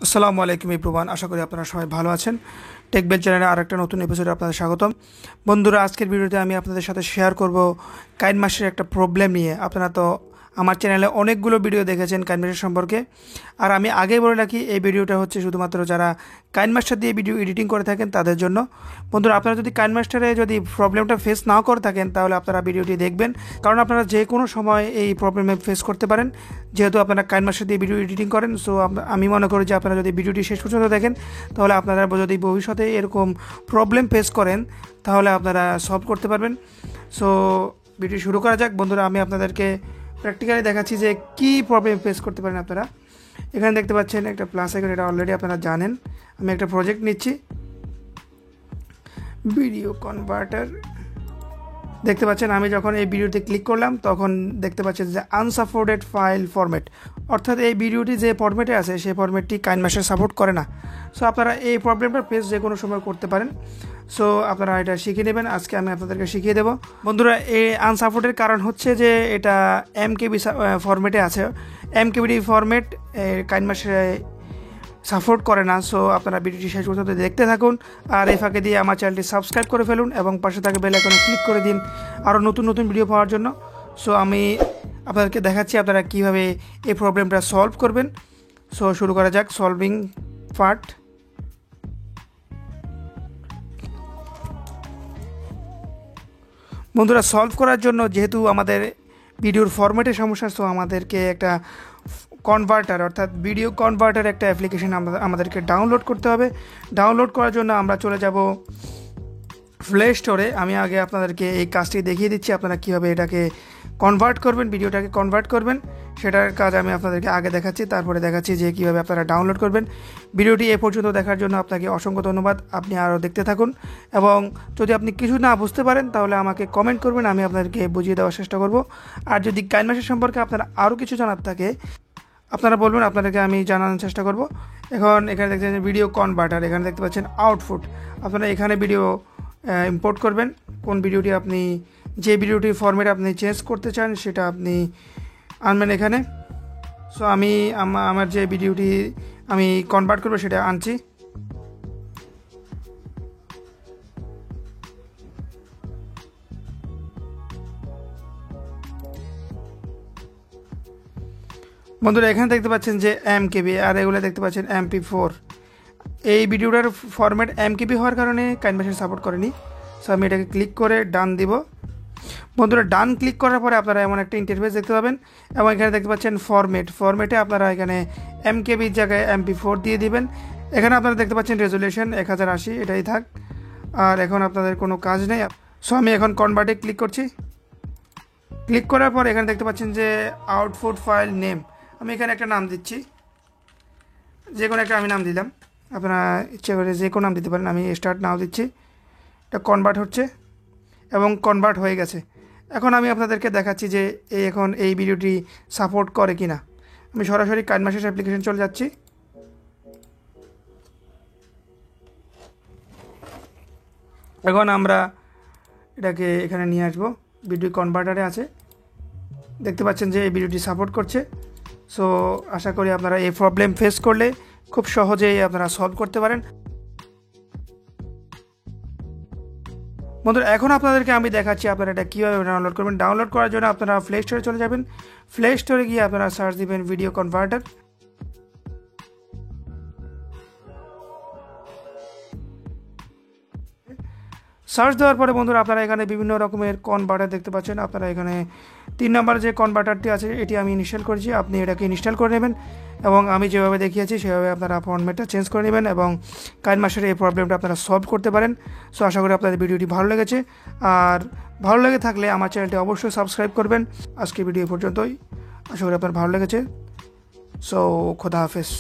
আসসালামু আলাইকুম এভরিওয়ান, আশা করি আপনারা সবাই ভালো আছেন। টেকবেল চ্যানেলে আরেকটা নতুন এপিসোডে আপনাদের স্বাগতম। বন্ধুরা, আজকের ভিডিওতে আমি আপনাদের সাথে শেয়ার করব কাইনমাশের একটা প্রবলেম নিয়ে। আপনারা তো আমার চ্যানেলে অনেকগুলো ভিডিও দেখেছেন কাইনমাশের সম্পর্কে, আর আমি আগেই বলে রাখি এই ভিডিওটা হচ্ছে শুধুমাত্র যারা কাইনমাস্টার দিয়ে ভিডিও এডিটিং করে থাকেন তাদের জন্য। বন্ধুরা, আপনারা যদি কাইনমাস্টারে যদি প্রবলেমটা ফেস নাও করে থাকেন তাহলে আপনারা ভিডিওটি দেখবেন, কারণ আপনারা যে কোনো সময় এই প্রবলেমে ফেস করতে পারেন যেহেতু আপনারা কাইনমাস্টার দিয়ে ভিডিও এডিটিং করেন। সো আমি মনে করি যে আপনারা যদি ভিডিওটি শেষ পর্যন্ত দেখেন তাহলে আপনারা যদি ভবিষ্যতে এরকম প্রবলেম ফেস করেন তাহলে আপনারা সলভ করতে পারবেন। সো ভিডিও শুরু করা যাক। বন্ধুরা, আমি আপনাদেরকে প্র্যাকটিক্যালি দেখাচ্ছি যে কী প্রবলেম ফেস করতে পারেন আপনারা। এখানে দেখতে পাচ্ছেন একটা প্লাস আইকন, এটা অলরেডি আপনারা জানেন। আমি একটা প্রজেক্ট নিচ্ছি, ভিডিও কনভার্টার। দেখতে পাচ্ছেন আমি যখন এই ভিডিওতে ক্লিক করলাম তখন দেখতে পাচ্ছেন যে আনসাপোর্টেড ফাইল ফরম্যাট, অর্থাৎ এই ভিডিওটি যে ফরম্যাটে আছে সেই ফরম্যাটটি কাইনমাস্টার সাপোর্ট করে না। সো আপনারা এই প্রবলেমটা ফেস যে কোনো সময় করতে পারেন। সো আপনারা এটা শিখে নেবেন, আজকে আমি আপনাদেরকে শিখিয়ে দেবো। বন্ধুরা, এই আনসাপোর্টের কারণ হচ্ছে যে এটা এমকেবি ফরম্যাটে আছে। এমকেবি ফরম্যাট কাইনমাস্টারে সাপোর্ট করে না। সো আপনারা ভিডিওটি শেষ পর্যন্ত দেখতে থাকুন, আর এই ফাঁকে দিয়ে আমার চ্যানেলটি সাবস্ক্রাইব করে ফেলুন এবং পাশে থাকা বেল আইকনে ক্লিক করে দিন আরও নতুন নতুন ভিডিও পাওয়ার জন্য। সো আমি আপনাদেরকে দেখাচ্ছি আপনারা কীভাবে এই প্রবলেমটা সলভ করবেন। সো শুরু করা যাক সলভিং পার্ট। বন্ধুরা, সলভ করার জন্য যেহেতু আমাদের ভিডিওর ফরম্যাটের সমস্যা, সো আমাদেরকে একটা কনভার্টার অর্থাৎ ভিডিও কনভার্টার একটা অ্যাপ্লিকেশন আমাদেরকে ডাউনলোড করতে হবে। ডাউনলোড করার জন্য আমরা চলে যাব প্লে স্টোরে। আমি আগে আপনাদেরকে এই কাজটি দেখিয়ে দিচ্ছি আপনারা কীভাবে এটাকে কনভার্ট করবেন, ভিডিওটাকে কনভার্ট করবেন, সেটার কাজ আমি আপনাদেরকে আগে দেখাচ্ছি, তারপরে দেখাচ্ছি যে কীভাবে আপনারা ডাউনলোড করবেন। ভিডিওটি এ পর্যন্ত দেখার জন্য আপনাকে অসংখ্য ধন্যবাদ। আপনি আরও দেখতে থাকুন এবং যদি আপনি কিছু না বুঝতে পারেন তাহলে আমাকে কমেন্ট করবেন, আমি আপনাদেরকে বুঝিয়ে দেওয়ার চেষ্টা করব। আর যদি কাইনমাশের সম্পর্কে আপনারা আরও কিছু জানার থাকে আপনারা বলবেন, আপনাদেরকে আমি জানানোর চেষ্টা করব। এখন এখানে দেখতে পাচ্ছেন ভিডিও কনভার্টার, এখানে দেখতে পাচ্ছেন আউটপুট। আপনারা এখানে ভিডিও ইম্পোর্ট করবেন, কোন ভিডিওটি আপনি যে ভিডিওটির ফরম্যাট আপনি চেঞ্জ করতে চান সেটা আপনি আনবেন এখানে। সো আমি আমার যে ভিডিওটি আমি কনভার্ট করবো সেটা আনছি। বন্ধুরা, এখানে দেখতে পাচ্ছেন যে এমকেবি, আর এগুলো দেখতে পাচ্ছেন MP4। এই ভিডিওটার ফরম্যাট এমকেবি হওয়ার কারণে কাইনমাস্টার সাপোর্ট করেনি। সো আমি এটাকে ক্লিক করে ডান দিব। বন্ধুরা, ডান ক্লিক করার পরে আপনারা এমন একটা ইন্টারফেস দেখতে পাবেন এবং এখানে দেখতে পাচ্ছেন ফরম্যাটে আপনারা এখানে এমকেবির জায়গায় MP4 দিয়ে দিবেন। এখানে আপনারা দেখতে পাচ্ছেন রেজুলেশন 1080, এটাই থাক। আর এখন আপনাদের কোনো কাজ নেই। সো আমি এখন কনভার্টে ক্লিক করছি। ক্লিক করার পর এখানে দেখতে পাচ্ছেন যে আউটপুট ফাইল নেম, আমি এখানে একটা নাম দিচ্ছি, যে কোনো একটা আমি নাম দিলাম। আপনারা ইচ্ছে করে যে কোনো নাম দিতে পারেন, আমি স্টার্ট নাও দিচ্ছি। এটা কনভার্ট হচ্ছে এবং কনভার্ট হয়ে গেছে। এখন আমি আপনাদেরকে দেখাচ্ছি যে এখন এই ভিডিওটি সাপোর্ট করে কি না। আমি সরাসরি কাইনমাস্টার অ্যাপ্লিকেশন চলে যাচ্ছি। এখন আমরা এটাকে এখানে নিয়ে আসবো, ভিডিও কনভার্টারে আছে। দেখতে পাচ্ছেন যে এই ভিডিওটি সাপোর্ট করছে। সো আশা করি আপনারা এই প্রবলেম ফেস করলে খুব সহজেই আপনারা সলভ করতে পারেন। বন্ধুরা, এখন আপনাদেরকে আমি দেখাচ্ছি আপনারা এটা কীভাবে ডাউনলোড করবেন। ডাউনলোড করার জন্য আপনারা প্লে স্টোরে চলে যাবেন। প্লে স্টোরে গিয়ে আপনারা সার্চ দিবেন ভিডিও কনভার্টার। সার্চ দেওয়ার পরে বন্ধুরা আপনারা এখানে বিভিন্ন রকমের কনভার্টার দেখতে পাচ্ছেন। আপনারা এখানে 3 নম্বর যে কনভার্টারটি আছে এটি আমি ইনস্টল করেছি, আপনি এটাকে ইনস্টল করে নেবেন এবং আমি যেভাবে দেখিয়েছি সেভাবে আপনারা ফরম্যাটটা চেঞ্জ করে নেবেন এবং কাইনমাস্টারের এই প্রবলেমটা আপনারা সলভ করতে পারেন। সো আশা করি আপনাদের ভিডিওটি ভালো লেগেছে, আর ভালো লেগে থাকলে আমার চ্যানেলটি অবশ্যই সাবস্ক্রাইব করবেন। আজকে ভিডিও পর্যন্তই, আশা করি আপনার ভালো লেগেছে। সো খোদা হাফেজ।